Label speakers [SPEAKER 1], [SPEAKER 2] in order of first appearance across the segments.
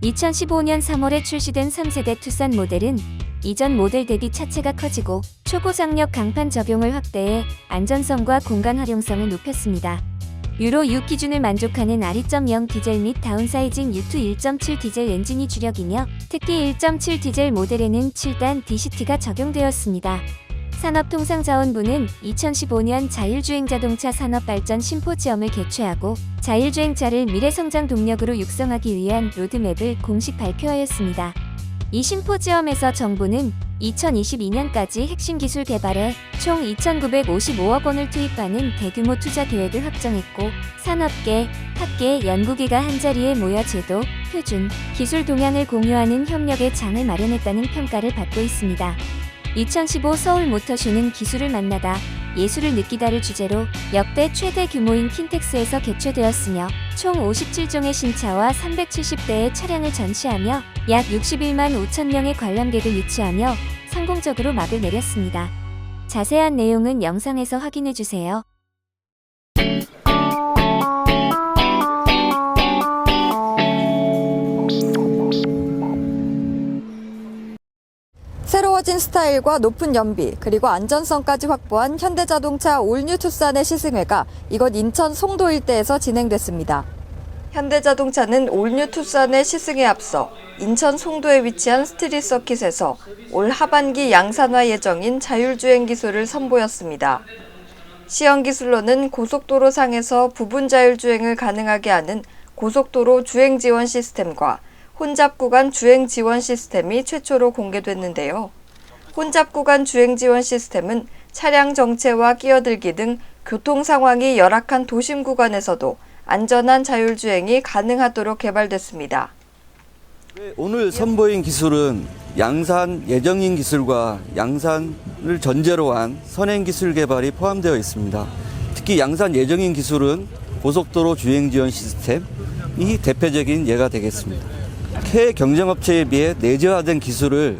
[SPEAKER 1] 2015년 3월에 출시된 3세대 투싼 모델은 이전 모델 대비 차체가 커지고 초고장력 강판 적용을 확대해 안전성과 공간 활용성을 높였습니다. 유로 6 기준을 만족하는 RE.0 디젤 및 다운사이징 U2 1.7 디젤 엔진이 주력이며 특히 1.7 디젤 모델에는 7단 DCT가 적용되었습니다. 산업통상자원부는 2015년 자율주행자동차 산업발전 심포지엄을 개최하고 자율주행차를 미래성장 동력으로 육성하기 위한 로드맵을 공식 발표하였습니다. 이 심포지엄에서 정부는 2022년까지 핵심 기술 개발에 총 2,955억 원을 투입하는 대규모 투자 계획을 확정했고 산업계, 학계, 연구기가 한자리에 모여 제도, 표준, 기술 동향을 공유하는 협력의 장을 마련했다는 평가를 받고 있습니다. 2015 서울 모터쇼는 기술을 만나다, 예술을 느끼다를 주제로 역대 최대 규모인 킨텍스에서 개최되었으며 총 57종의 신차와 370대의 차량을 전시하며 약 61만 5천 명의 관람객을 유치하며 성공적으로 막을 내렸습니다. 자세한 내용은 영상에서 확인해주세요.
[SPEAKER 2] 새로워진 스타일과 높은 연비 그리고 안전성까지 확보한 현대자동차 올뉴 투싼의 시승회가 이곳 인천 송도 일대에서 진행됐습니다. 현대자동차는 올뉴 투싼의 시승에 앞서 인천 송도에 위치한 스트릿 서킷에서 올 하반기 양산화 예정인 자율주행 기술을 선보였습니다. 시험 기술로는 고속도로 상에서 부분 자율주행을 가능하게 하는 고속도로 주행 지원 시스템과 혼잡 구간 주행 지원 시스템이 최초로 공개됐는데요. 혼잡 구간 주행 지원 시스템은 차량 정체와 끼어들기 등 교통 상황이 열악한 도심 구간에서도 안전한 자율주행이 가능하도록 개발됐습니다.
[SPEAKER 3] 오늘 선보인 기술은 양산 예정인 기술과 양산을 전제로 한 선행 기술 개발이 포함되어 있습니다. 특히 양산 예정인 기술은 고속도로 주행 지원 시스템이 대표적인 예가 되겠습니다. 해외 경쟁업체에 비해 내재화된 기술을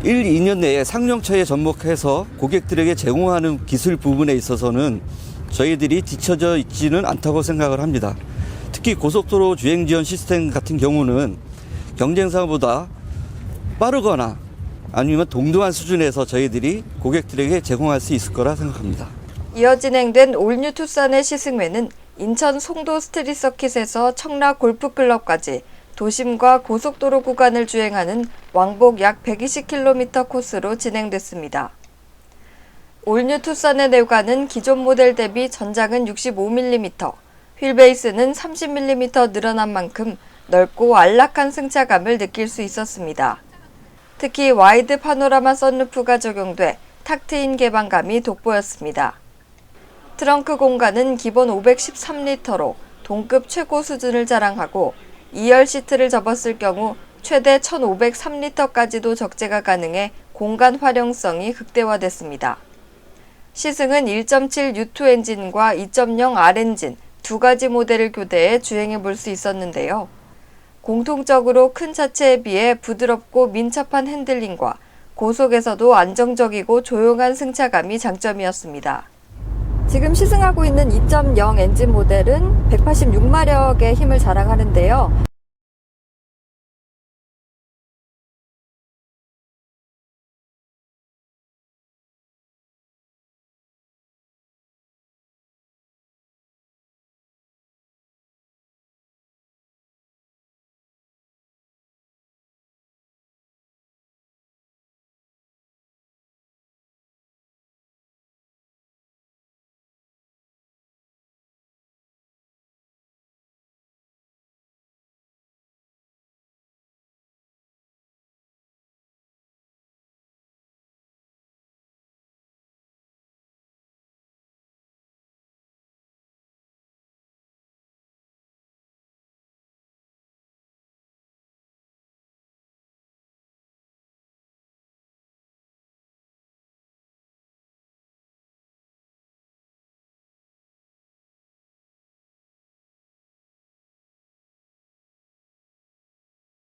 [SPEAKER 3] 1, 2년 내에 상용차에 접목해서 고객들에게 제공하는 기술 부분에 있어서는 저희들이 뒤처져 있지는 않다고 생각을 합니다. 특히 고속도로 주행 지원 시스템 같은 경우는 경쟁사보다 빠르거나 아니면 동등한 수준에서 저희들이 고객들에게 제공할 수 있을 거라 생각합니다.
[SPEAKER 2] 이어 진행된 올뉴 투싼의 시승회는 인천 송도 스트릿 서킷에서 청라 골프클럽까지 도심과 고속도로 구간을 주행하는 왕복 약 120km 코스로 진행됐습니다. 올뉴 투싼의 내관은 기존 모델 대비 전장은 65mm, 휠베이스는 30mm 늘어난 만큼 넓고 안락한 승차감을 느낄 수 있었습니다. 특히 와이드 파노라마 선루프가 적용돼 탁 트인 개방감이 돋보였습니다. 트렁크 공간은 기본 513리터로 동급 최고 수준을 자랑하고 2열 시트를 접었을 경우 최대 1,503리터까지도 적재가 가능해 공간 활용성이 극대화됐습니다. 시승은 1.7 U2 엔진과 2.0 R 엔진 두 가지 모델을 교대해 주행해 볼 수 있었는데요. 공통적으로 큰 차체에 비해 부드럽고 민첩한 핸들링과 고속에서도 안정적이고 조용한 승차감이 장점이었습니다. 지금 시승하고 있는 2.0 엔진 모델은 186마력의 힘을 자랑하는데요.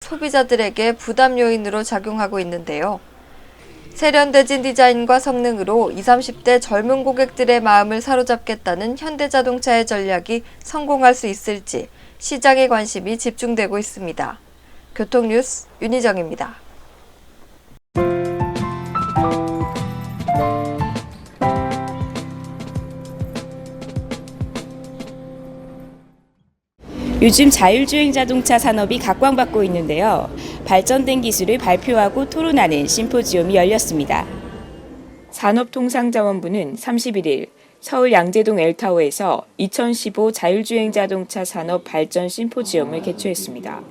[SPEAKER 2] 소비자들에게 부담 요인으로 작용하고 있는데요. 세련되진 디자인과 성능으로 20, 30대 젊은 고객들의 마음을 사로잡겠다는 현대자동차의 전략이 성공할 수 있을지 시장의 관심이 집중되고 있습니다. 교통뉴스 윤희정입니다.
[SPEAKER 4] 요즘 자율주행 자동차 산업이 각광받고 있는데요. 발전된 기술을 발표하고 토론하는 심포지움이 열렸습니다. 산업통상자원부는 31일 서울 양재동 엘타워에서 2015 자율주행 자동차 산업 발전 심포지움을 개최했습니다.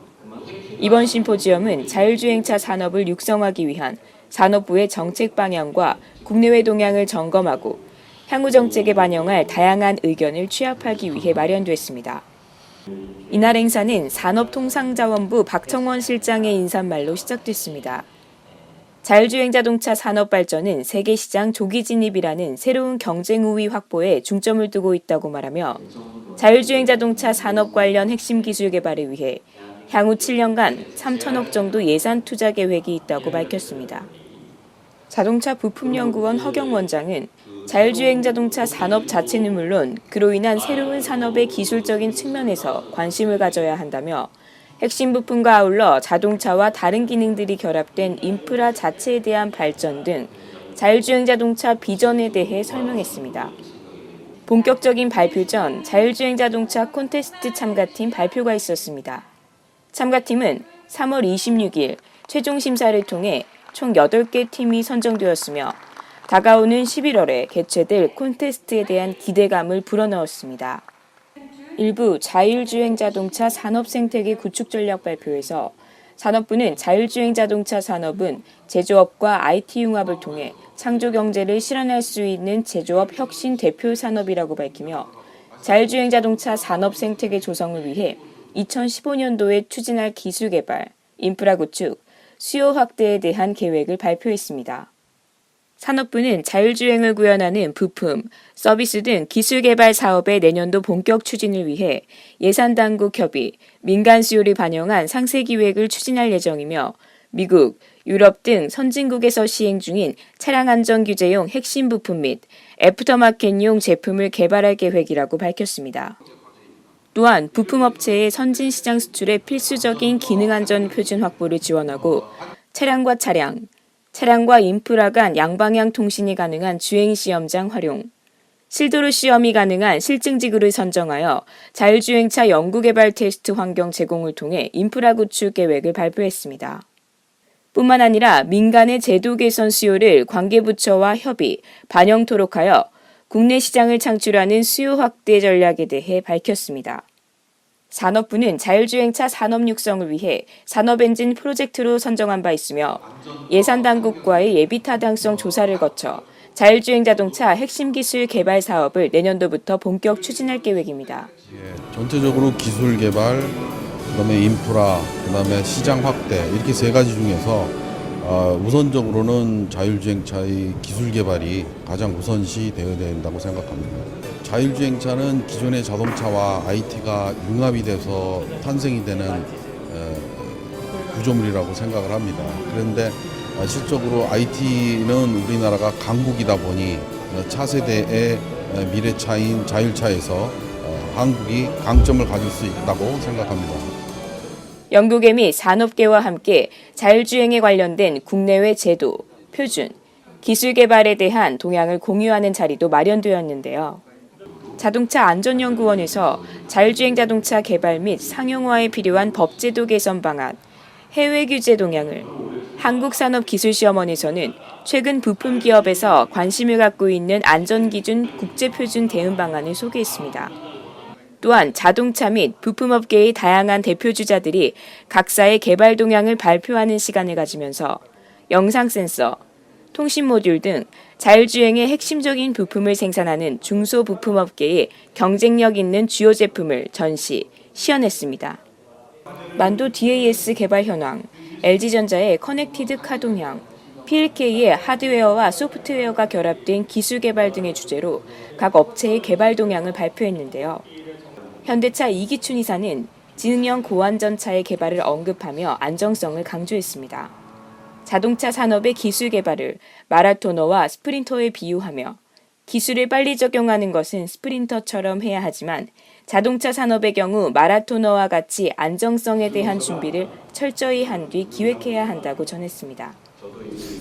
[SPEAKER 4] 이번 심포지움은 자율주행차 산업을 육성하기 위한 산업부의 정책 방향과 국내외 동향을 점검하고 향후 정책에 반영할 다양한 의견을 취합하기 위해 마련됐습니다. 이날 행사는 산업통상자원부 박청원 실장의 인사말로 시작됐습니다. 자율주행 자동차 산업 발전은 세계 시장 조기 진입이라는 새로운 경쟁 우위 확보에 중점을 두고 있다고 말하며 자율주행 자동차 산업 관련 핵심 기술 개발을 위해 향후 7년간 3천억 정도 예산 투자 계획이 있다고 밝혔습니다. 자동차 부품연구원 허경 원장은 자율주행 자동차 산업 자체는 물론 그로 인한 새로운 산업의 기술적인 측면에서 관심을 가져야 한다며 핵심 부품과 아울러 자동차와 다른 기능들이 결합된 인프라 자체에 대한 발전 등 자율주행 자동차 비전에 대해 설명했습니다. 본격적인 발표 전 자율주행 자동차 콘테스트 참가팀 발표가 있었습니다. 참가팀은 3월 26일 최종 심사를 통해 총 8개 팀이 선정되었으며 다가오는 11월에 개최될 콘테스트에 대한 기대감을 불어넣었습니다. 일부 자율주행 자동차 산업 생태계 구축 전략 발표에서 산업부는 자율주행 자동차 산업은 제조업과 IT 융합을 통해 창조 경제를 실현할 수 있는 제조업 혁신 대표 산업이라고 밝히며 자율주행 자동차 산업 생태계 조성을 위해 2015년도에 추진할 기술 개발, 인프라 구축, 수요 확대에 대한 계획을 발표했습니다. 산업부는 자율주행을 구현하는 부품, 서비스 등 기술 개발 사업의 내년도 본격 추진을 위해 예산 당국 협의, 민간 수요를 반영한 상세 기획을 추진할 예정이며 미국, 유럽 등 선진국에서 시행 중인 차량 안전 규제용 핵심 부품 및 애프터마켓용 제품을 개발할 계획이라고 밝혔습니다. 또한 부품업체의 선진 시장 수출에 필수적인 기능 안전 표준 확보를 지원하고 차량과 차량, 차량과 인프라 간 양방향 통신이 가능한 주행시험장 활용, 실도로 시험이 가능한 실증지구를 선정하여 자율주행차 연구개발 테스트 환경 제공을 통해 인프라 구축 계획을 발표했습니다. 뿐만 아니라 민간의 제도 개선 수요를 관계부처와 협의, 반영토록 하여 국내 시장을 창출하는 수요 확대 전략에 대해 밝혔습니다. 산업부는 자율주행차 산업 육성을 위해 산업엔진 프로젝트로 선정한 바 있으며 예산 당국과의 예비 타당성 조사를 거쳐 자율주행 자동차 핵심 기술 개발 사업을 내년도부터 본격 추진할 계획입니다.
[SPEAKER 5] 전체적으로 기술 개발, 그다음에 인프라, 그다음에 시장 확대 이렇게 세 가지 중에서 우선적으로는 자율주행차의 기술 개발이 가장 우선시 되어야 된다고 생각합니다. 자율주행차는 기존의 자동차와 IT가 융합이 돼서 탄생이 되는 구조물이라고 생각을 합니다. 그런데 실적으로 IT는 우리나라가 강국이다 보니 차세대의 미래차인 자율차에서 한국이 강점을 가질 수 있다고 생각합니다.
[SPEAKER 4] 영국의 및 산업계와 함께 자율주행에 관련된 국내외 제도, 표준, 기술 개발에 대한 동향을 공유하는 자리도 마련되었는데요. 자동차 안전연구원에서 자율주행 자동차 개발 및 상용화에 필요한 법제도 개선 방안, 해외 규제 동향을, 한국산업기술시험원에서는 최근 부품 기업에서 관심을 갖고 있는 안전기준 국제표준 대응 방안을 소개했습니다. 또한 자동차 및 부품업계의 다양한 대표주자들이 각사의 개발 동향을 발표하는 시간을 가지면서 영상 센서, 통신 모듈 등 자율주행의 핵심적인 부품을 생산하는 중소부품업계의 경쟁력 있는 주요 제품을 전시, 시연했습니다. 만도 DAS 개발 현황, LG전자의 커넥티드 카 동향, PLK의 하드웨어와 소프트웨어가 결합된 기술 개발 등의 주제로 각 업체의 개발 동향을 발표했는데요. 현대차 이기춘 이사는 지능형 고안전차의 개발을 언급하며 안정성을 강조했습니다. 자동차 산업의 기술 개발을 마라토너와 스프린터에 비유하며 기술을 빨리 적용하는 것은 스프린터처럼 해야 하지만 자동차 산업의 경우 마라토너와 같이 안정성에 대한 준비를 철저히 한 뒤 기획해야 한다고 전했습니다.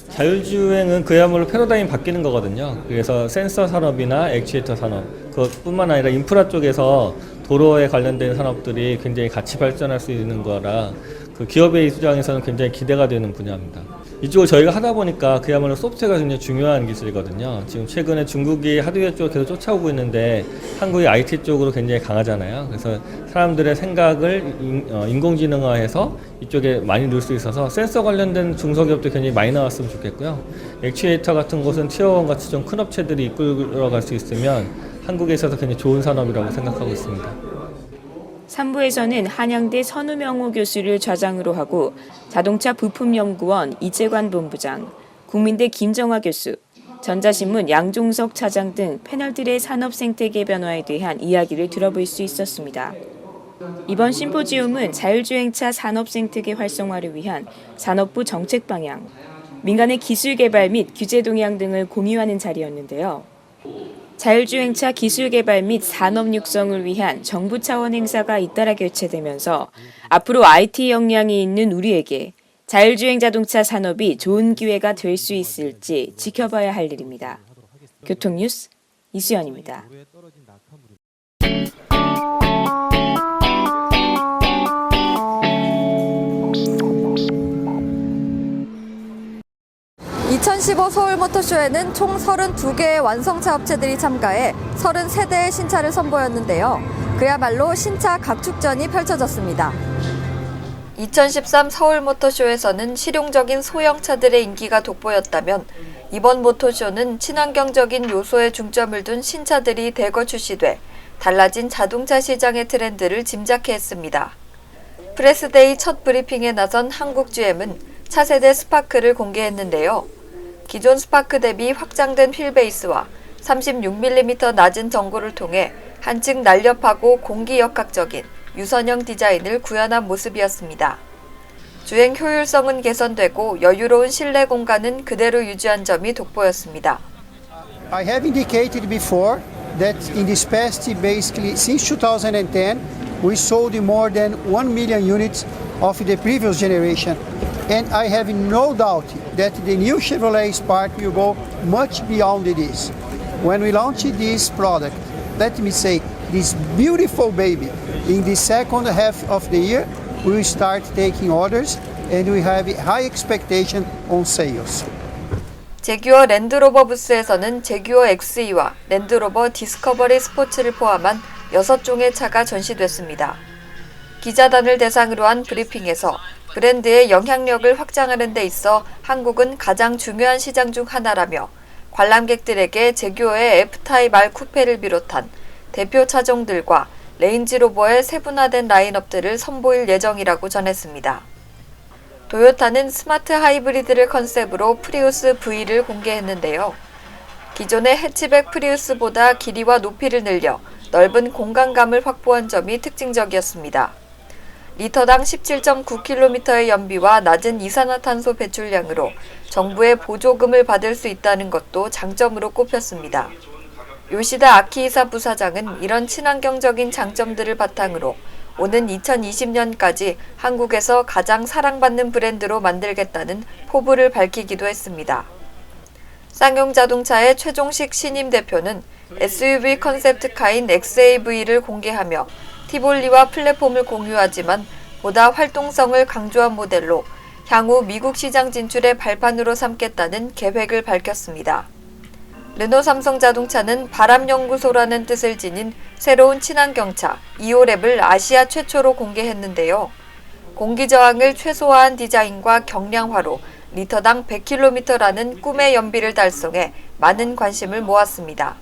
[SPEAKER 6] 자율주행은 그야말로 패러다임이 바뀌는 거거든요. 그래서 센서 산업이나 액추에이터 산업, 그것뿐만 아니라 인프라 쪽에서 도로에 관련된 산업들이 굉장히 같이 발전할 수 있는 거라 그 기업의 입장에서는 굉장히 기대가 되는 분야입니다. 이쪽을 저희가 하다 보니까 그야말로 소프트웨어가 굉장히 중요한 기술이거든요. 지금 최근에 중국이 하드웨어 쪽을 계속 쫓아오고 있는데 한국이 IT 쪽으로 굉장히 강하잖아요. 그래서 사람들의 생각을 인공지능화해서 이쪽에 많이 넣을 수 있어서 센서 관련된 중소기업도 굉장히 많이 나왔으면 좋겠고요. 액추에이터 같은 곳은 티어1 같이 좀 큰 업체들이 이끌어갈 수 있으면 한국에 있어서 굉장히 좋은 산업이라고 생각하고 있습니다.
[SPEAKER 4] 3부에서는 한양대 선우명호 교수를 좌장으로 하고 자동차 부품연구원 이재관 본부장, 국민대 김정화 교수, 전자신문 양종석 차장 등 패널들의 산업 생태계 변화에 대한 이야기를 들어볼 수 있었습니다. 이번 심포지움은 자율주행차 산업 생태계 활성화를 위한 산업부 정책 방향, 민간의 기술 개발 및 규제 동향 등을 공유하는 자리였는데요. 자율주행차 기술 개발 및 산업 육성을 위한 정부 차원 행사가 잇따라 개최되면서 앞으로 IT 역량이 있는 우리에게 자율주행 자동차 산업이 좋은 기회가 될 수 있을지 지켜봐야 할 일입니다. 교통뉴스 이수연입니다.
[SPEAKER 2] 2015 서울모터쇼에는 총 32개의 완성차 업체들이 참가해 33대의 신차를 선보였는데요. 그야말로 신차 각축전이 펼쳐졌습니다. 2013 서울모터쇼에서는 실용적인 소형차들의 인기가 돋보였다면 이번 모터쇼는 친환경적인 요소에 중점을 둔 신차들이 대거 출시돼 달라진 자동차 시장의 트렌드를 짐작해 했습니다. 프레스데이 첫 브리핑에 나선 한국 GM은 차세대 스파크를 공개했는데요. 기존 스파크 대비 확장된 휠베이스와 36mm 낮은 전고를 통해 한층 날렵하고 공기역학적인 유선형 디자인을 구현한 모습이었습니다. 주행 효율성은 개선되고 여유로운 실내 공간은 그대로 유지한 점이 돋보였습니다.
[SPEAKER 7] I have indicated before that in this past, basically since 2010, we sold more than 1 million units of the previous generation. And I have no doubt that the new Chevrolet Spark will go much beyond this. When we launch this product, let me say, this beautiful baby, in the second half of the year, we will start taking orders and we have high expectation on sales.
[SPEAKER 2] 제규어 랜드로버 부스에서는 제규어 XE와 랜드로버 디스커버리 스포츠를 포함한 6종의 차가 전시됐습니다. 기자단을 대상으로 한 브리핑에서 브랜드의 영향력을 확장하는 데 있어 한국은 가장 중요한 시장 중 하나라며 관람객들에게 제규어의 F타입 R 쿠페를 비롯한 대표 차종들과 레인지로버의 세분화된 라인업들을 선보일 예정이라고 전했습니다. 도요타는 스마트 하이브리드를 컨셉으로 프리우스 V를 공개했는데요. 기존의 해치백 프리우스보다 길이와 높이를 늘려 넓은 공간감을 확보한 점이 특징적이었습니다. 리터당 17.9km의 연비와 낮은 이산화탄소 배출량으로 정부의 보조금을 받을 수 있다는 것도 장점으로 꼽혔습니다. 요시다 아키히사 부사장은 이런 친환경적인 장점들을 바탕으로 오는 2020년까지 한국에서 가장 사랑받는 브랜드로 만들겠다는 포부를 밝히기도 했습니다. 쌍용 자동차의 최종식 신임 대표는 SUV 컨셉트카인 XAV를 공개하며 티볼리와 플랫폼을 공유하지만 보다 활동성을 강조한 모델로 향후 미국 시장 진출의 발판으로 삼겠다는 계획을 밝혔습니다. 르노 삼성 자동차는 바람연구소라는 뜻을 지닌 새로운 친환경차 이오랩을 아시아 최초로 공개했는데요. 공기저항을 최소화한 디자인과 경량화로 리터당 100km라는 꿈의 연비를 달성해 많은 관심을 모았습니다.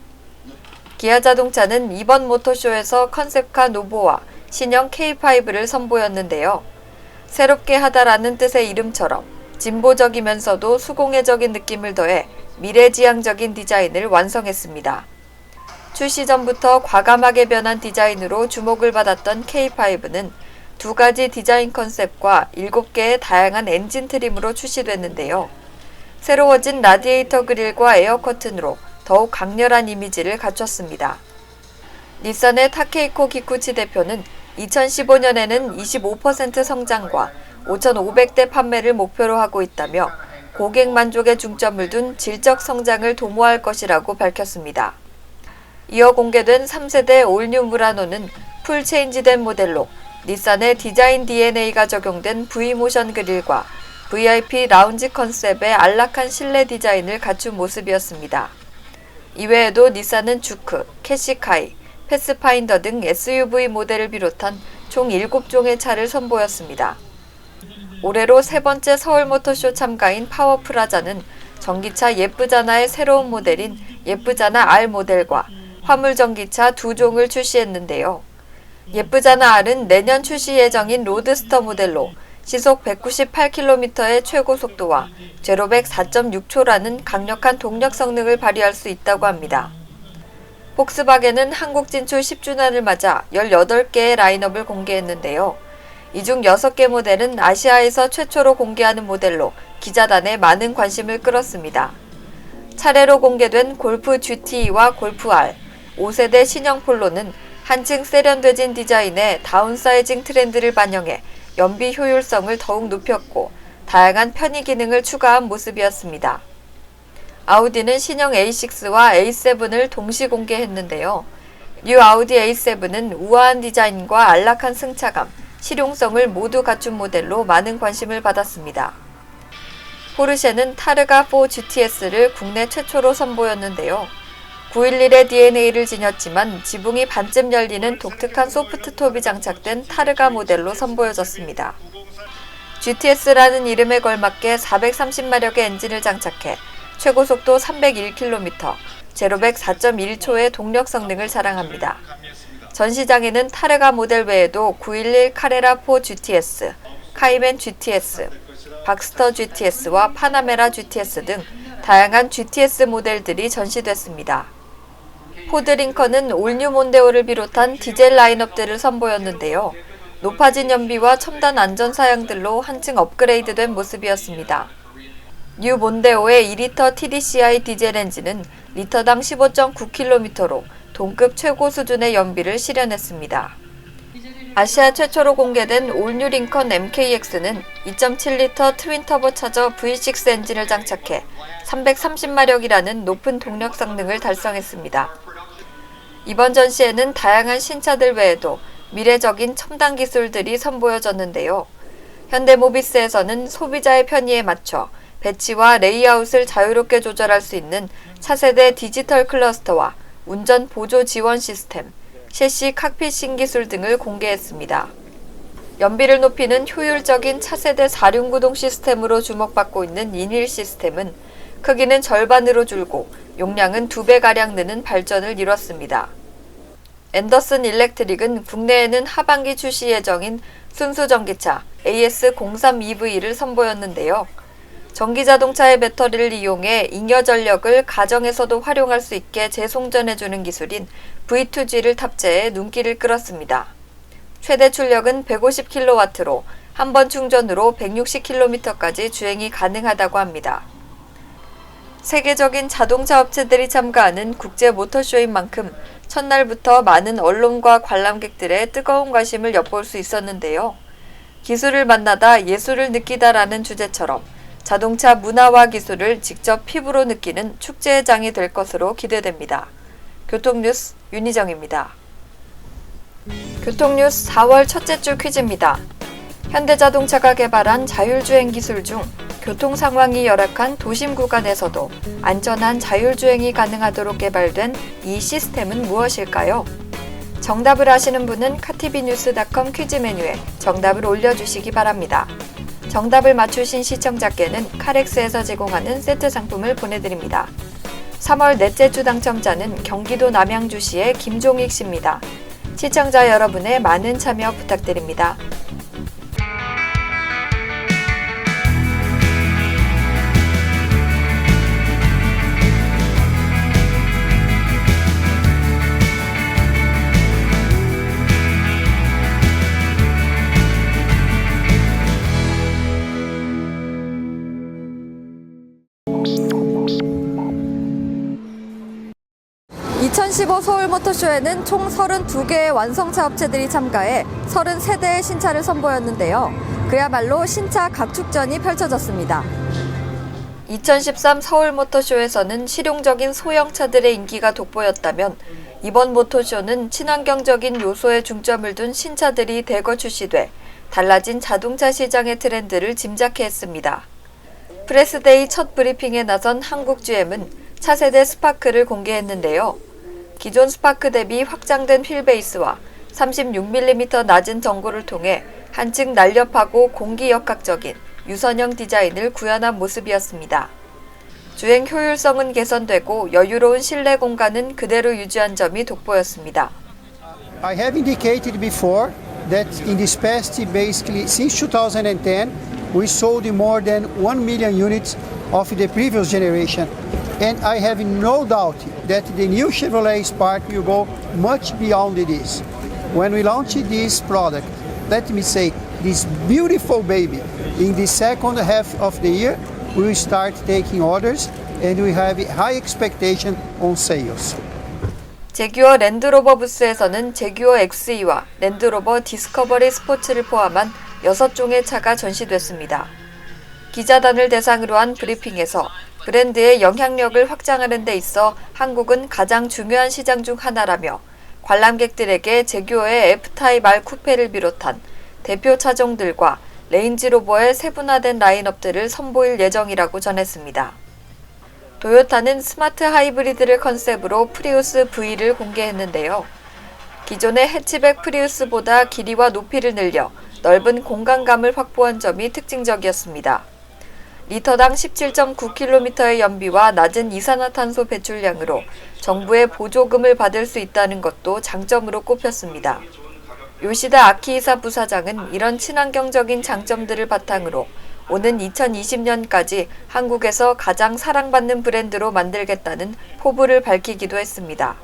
[SPEAKER 2] 기아 자동차는 이번 모터쇼에서 컨셉카 노보와 신형 K5를 선보였는데요. 새롭게 하다라는 뜻의 이름처럼 진보적이면서도 수공예적인 느낌을 더해 미래지향적인 디자인을 완성했습니다. 출시 전부터 과감하게 변한 디자인으로 주목을 받았던 K5는 2가지 디자인 컨셉과 7개의 다양한 엔진 트림으로 출시됐는데요. 새로워진 라디에이터 그릴과 에어 커튼으로 더욱 강렬한 이미지를 갖췄습니다. 닛산의 타케이코 기쿠치 대표는 2015년에는 25% 성장과 5,500대 판매를 목표로 하고 있다며 고객 만족에 중점을 둔 질적 성장을 도모할 것이라고 밝혔습니다. 이어 공개된 3세대 올뉴 무라노는 풀 체인지된 모델로 닛산의 디자인 DNA가 적용된 V모션 그릴과 VIP 라운지 컨셉의 안락한 실내 디자인을 갖춘 모습이었습니다. 이외에도 닛산은 주크, 캐시카이, 패스파인더 등 SUV 모델을 비롯한 총 7종의 차를 선보였습니다. 올해로 세 번째 서울모터쇼 참가인 파워프라자는 전기차 예쁘자나의 새로운 모델인 예쁘자나 R 모델과 화물전기차 2종을 출시했는데요. 예쁘자나 R은 내년 출시 예정인 로드스터 모델로 시속 198km의 최고 속도와 제로백 4.6초라는 강력한 동력 성능을 발휘할 수 있다고 합니다. 폭스바겐은 한국 진출 10주년을 맞아 18개의 라인업을 공개했는데요. 이 중 6개 모델은 아시아에서 최초로 공개하는 모델로 기자단의 많은 관심을 끌었습니다. 차례로 공개된 골프 GTE와 골프 R, 5세대 신형 폴로는 한층 세련되진 디자인의 다운사이징 트렌드를 반영해 연비 효율성을 더욱 높였고 다양한 편의 기능을 추가한 모습이었습니다. 아우디는 신형 A6와 A7을 동시 공개했는데요. 뉴 아우디 A7은 우아한 디자인과 안락한 승차감, 실용성을 모두 갖춘 모델로 많은 관심을 받았습니다. 포르쉐는 타르가4 GTS를 국내 최초로 선보였는데요. 911의 DNA를 지녔지만 지붕이 반쯤 열리는 독특한 소프트톱이 장착된 타르가 모델로 선보여졌습니다. GTS라는 이름에 걸맞게 430마력의 엔진을 장착해 최고 속도 301km, 제로백 4.1초의 동력 성능을 자랑합니다. 전 시장에는 타르가 모델 외에도 911 카레라4 GTS, 카이맨 GTS, 박스터 GTS와 파나메라 GTS 등 다양한 GTS 모델들이 전시됐습니다. 포드 링컨은 올뉴 몬데오를 비롯한 디젤 라인업들을 선보였는데요. 높아진 연비와 첨단 안전 사양들로 한층 업그레이드된 모습이었습니다. 뉴 몬데오의 2리터 TDCi 디젤 엔진은 리터당 15.9km로 동급 최고 수준의 연비를 실현했습니다. 아시아 최초로 공개된 올뉴 링컨 MKX는 2.7리터 트윈터보 차저 V6 엔진을 장착해 330마력이라는 높은 동력 성능을 달성했습니다. 이번 전시에는 다양한 신차들 외에도 미래적인 첨단 기술들이 선보여졌는데요. 현대모비스에서는 소비자의 편의에 맞춰 배치와 레이아웃을 자유롭게 조절할 수 있는 차세대 디지털 클러스터와 운전 보조 지원 시스템, 셰시 칵핏 신기술 등을 공개했습니다. 연비를 높이는 효율적인 차세대 4륜구동 시스템으로 주목받고 있는 인휠 시스템은 크기는 절반으로 줄고 용량은 2배가량 느는 발전을 이뤘습니다. 앤더슨 일렉트릭은 국내에는 하반기 출시 예정인 순수 전기차 AS03EV를 선보였는데요. 전기자동차의 배터리를 이용해 잉여 전력을 가정에서도 활용할 수 있게 재송전해주는 기술인 V2G를 탑재해 눈길을 끌었습니다. 최대 출력은 150kW로 한 번 충전으로 160km까지 주행이 가능하다고 합니다. 세계적인 자동차 업체들이 참가하는 국제 모터쇼인 만큼 첫날부터 많은 언론과 관람객들의 뜨거운 관심을 엿볼 수 있었는데요. 기술을 만나다 예술을 느끼다라는 주제처럼 자동차 문화와 기술을 직접 피부로 느끼는 축제의 장이 될 것으로 기대됩니다. 교통뉴스 윤희정입니다. 교통뉴스 4월 첫째 주 퀴즈입니다. 현대자동차가 개발한 자율주행 기술 중 교통 상황이 열악한 도심 구간에서도 안전한 자율주행이 가능하도록 개발된 이 시스템은 무엇일까요? 정답을 아시는 분은 카티비뉴스.com 퀴즈 메뉴에 정답을 올려주시기 바랍니다. 정답을 맞추신 시청자께는 카렉스에서 제공하는 세트 상품을 보내드립니다. 3월 넷째 주 당첨자는 경기도 남양주시의 김종익 씨입니다. 시청자 여러분의 많은 참여 부탁드립니다. 2015 서울모터쇼에는 총 32개의 완성차 업체들이 참가해 33대의 신차를 선보였는데요. 그야말로 신차 각축전이 펼쳐졌습니다. 2013 서울모터쇼에서는 실용적인 소형차들의 인기가 돋보였다면 이번 모터쇼는 친환경적인 요소에 중점을 둔 신차들이 대거 출시돼 달라진 자동차 시장의 트렌드를 짐작케 했습니다. 프레스데이 첫 브리핑에 나선 한국 GM은 차세대 스파크를 공개했는데요. 기존 스파크 대비 확장된 휠베이스와 36mm 낮은 전고를 통해 한층 날렵하고 공기역학적인 유선형 디자인을 구현한 모습이었습니다. 주행 효율성은 개선되고 여유로운 실내 공간은 그대로 유지한 점이 돋보였습니다.
[SPEAKER 7] I have indicated before that in this past, basically since 2010, we sold more than 1 million units of the previous generation. And I have no doubt that the new Chevrolet Spark will go much beyond this. When we launch this product, let me say, this beautiful baby, in the second half of the year, we will start taking orders and we have high expectation on sales.
[SPEAKER 2] 제규어 랜드로버 부스에서는 제규어 XE와 랜드로버 디스커버리 스포츠를 포함한 6종의 차가 전시됐습니다. 기자단을 대상으로 한 브리핑에서 브랜드의 영향력을 확장하는 데 있어 한국은 가장 중요한 시장 중 하나라며 관람객들에게 제규어의 F타입 R 쿠페를 비롯한 대표 차종들과 레인지로버의 세분화된 라인업들을 선보일 예정이라고 전했습니다. 도요타는 스마트 하이브리드를 컨셉으로 프리우스 V를 공개했는데요. 기존의 해치백 프리우스보다 길이와 높이를 늘려 넓은 공간감을 확보한 점이 특징적이었습니다. 리터당 17.9km의 연비와 낮은 이산화탄소 배출량으로 정부의 보조금을 받을 수 있다는 것도 장점으로 꼽혔습니다. 요시다 아키히사 부사장은 이런 친환경적인 장점들을 바탕으로 오는 2020년까지 한국에서 가장 사랑받는 브랜드로 만들겠다는 포부를 밝히기도 했습니다.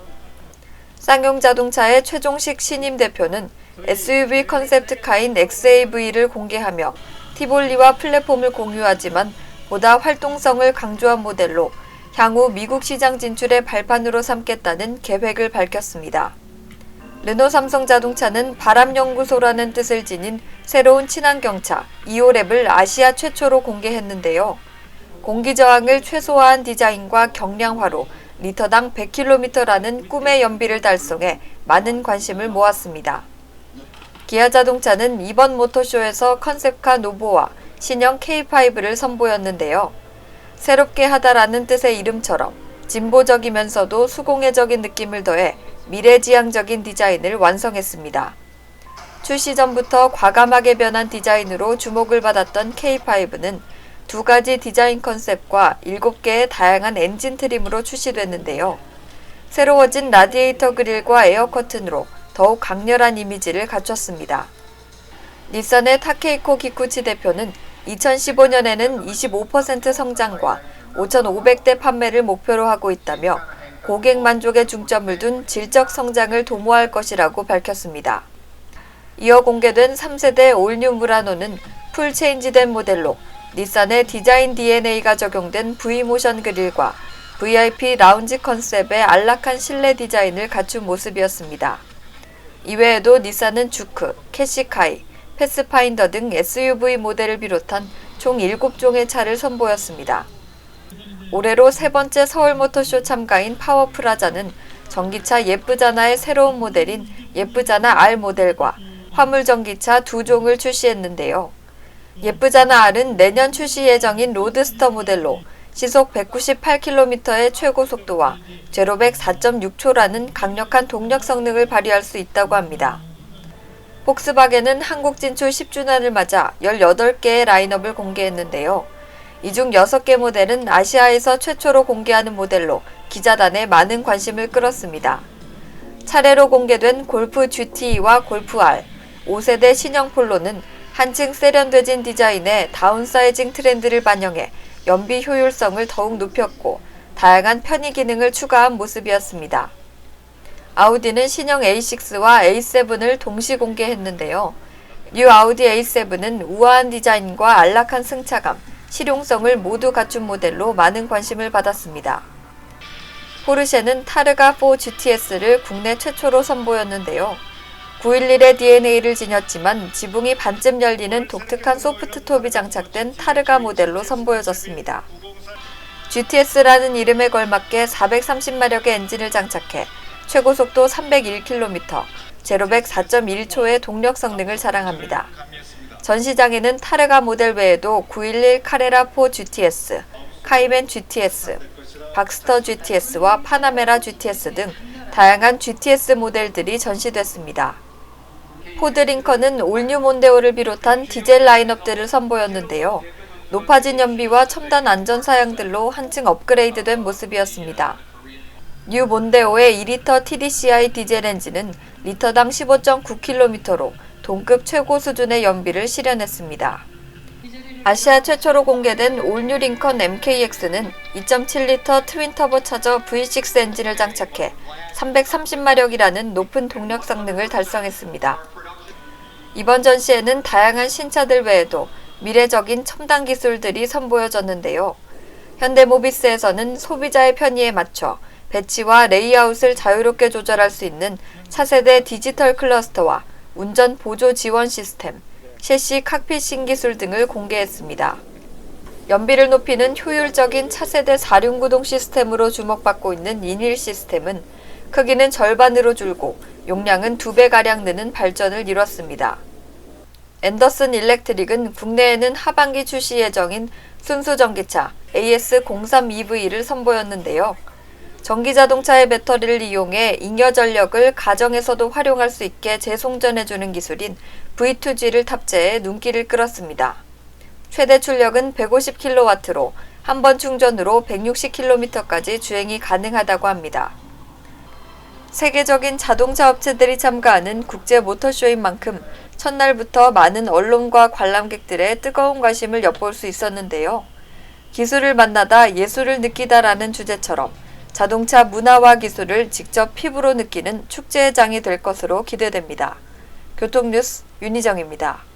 [SPEAKER 2] 쌍용 자동차의 최종식 신임 대표는 SUV 컨셉트카인 XAV를 공개하며 티볼리와 플랫폼을 공유하지만 보다 활동성을 강조한 모델로 향후 미국 시장 진출의 발판으로 삼겠다는 계획을 밝혔습니다. 르노 삼성자동차는 바람연구소라는 뜻을 지닌 새로운 친환경차 이오랩을 아시아 최초로 공개했는데요. 공기저항을 최소화한 디자인과 경량화로 리터당 100km라는 꿈의 연비를 달성해 많은 관심을 모았습니다. 기아자동차는 이번 모터쇼에서 컨셉카 노보와 신형 K5를 선보였는데요. 새롭게 하다라는 뜻의 이름처럼 진보적이면서도 수공예적인 느낌을 더해 미래지향적인 디자인을 완성했습니다. 출시 전부터 과감하게 변한 디자인으로 주목을 받았던 K5는 2가지 디자인 컨셉과 7개의 다양한 엔진 트림으로 출시됐는데요. 새로워진 라디에이터 그릴과 에어 커튼으로 더욱 강렬한 이미지를 갖췄습니다. 닛산의 타케이코 기쿠치 대표는 2015년에는 25% 성장과 5,500대 판매를 목표로 하고 있다며 고객 만족에 중점을 둔 질적 성장을 도모할 것이라고 밝혔습니다. 이어 공개된 3세대 올뉴 무라노는 풀 체인지된 모델로 닛산의 디자인 DNA가 적용된 V모션 그릴과 VIP 라운지 컨셉의 안락한 실내 디자인을 갖춘 모습이었습니다. 이외에도 닛산은 주크, 캐시카이, 패스파인더 등 SUV 모델을 비롯한 총 7종의 차를 선보였습니다. 올해로 3번째 서울모터쇼 참가인 파워프라자는 전기차 예쁘자나의 새로운 모델인 예쁘자나 R 모델과 화물전기차 2종을 출시했는데요. 예쁘자나 R은 내년 출시 예정인 로드스터 모델로 시속 198km의 최고 속도와 제로백 4.6초라는 강력한 동력 성능을 발휘할 수 있다고 합니다. 폭스바겐은 한국 진출 10주년을 맞아 18개의 라인업을 공개했는데요. 이 중 6개 모델은 아시아에서 최초로 공개하는 모델로 기자단에 많은 관심을 끌었습니다. 차례로 공개된 골프 GTE와 골프 R, 5세대 신형 폴로는 한층 세련되진 디자인의 다운사이징 트렌드를 반영해 연비 효율성을 더욱 높였고 다양한 편의 기능을 추가한 모습이었습니다. 아우디는 신형 A6와 A7을 동시 공개했는데요. 뉴 아우디 A7은 우아한 디자인과 안락한 승차감, 실용성을 모두 갖춘 모델로 많은 관심을 받았습니다. 포르쉐는 타르가 4 GTS를 국내 최초로 선보였는데요. 911의 DNA를 지녔지만 지붕이 반쯤 열리는 독특한 소프트톱이 장착된 타르가 모델로 선보여졌습니다. GTS라는 이름에 걸맞게 430마력의 엔진을 장착해 최고속도 301km, 제로백 4.1초의 동력 성능을 자랑합니다. 전시장에는 타르가 모델 외에도 911 카레라 4 GTS, 카이맨 GTS, 박스터 GTS와 파나메라 GTS 등 다양한 GTS 모델들이 전시됐습니다. 포드 링컨은 올뉴 몬데오를 비롯한 디젤 라인업들을 선보였는데요. 높아진 연비와 첨단 안전 사양들로 한층 업그레이드된 모습이었습니다. 뉴 몬데오의 2리터 TDCI 디젤 엔진은 리터당 15.9km로 동급 최고 수준의 연비를 실현했습니다. 아시아 최초로 공개된 올뉴 링컨 MKX는 2.7리터 트윈터보 차저 V6 엔진을 장착해 330마력이라는 높은 동력 성능을 달성했습니다. 이번 전시에는 다양한 신차들 외에도 미래적인 첨단 기술들이 선보여졌는데요. 현대모비스에서는 소비자의 편의에 맞춰 배치와 레이아웃을 자유롭게 조절할 수 있는 차세대 디지털 클러스터와 운전 보조 지원 시스템, 셰시 칵핏 신기술 등을 공개했습니다. 연비를 높이는 효율적인 차세대 4륜구동 시스템으로 주목받고 있는 인휠 시스템은 크기는 절반으로 줄고 용량은 2배가량 느는 발전을 이뤘습니다. 앤더슨 일렉트릭은 국내에는 하반기 출시 예정인 순수 전기차 AS03EV를 선보였는데요. 전기자동차의 배터리를 이용해 잉여 전력을 가정에서도 활용할 수 있게 재송전해주는 기술인 V2G를 탑재해 눈길을 끌었습니다. 최대 출력은 150kW로 한 번 충전으로 160km까지 주행이 가능하다고 합니다. 세계적인 자동차 업체들이 참가하는 국제 모터쇼인 만큼 첫날부터 많은 언론과 관람객들의 뜨거운 관심을 엿볼 수 있었는데요. 기술을 만나다 예술을 느끼다라는 주제처럼 자동차 문화와 기술을 직접 피부로 느끼는 축제의 장이 될 것으로 기대됩니다. 교통뉴스 윤희정입니다.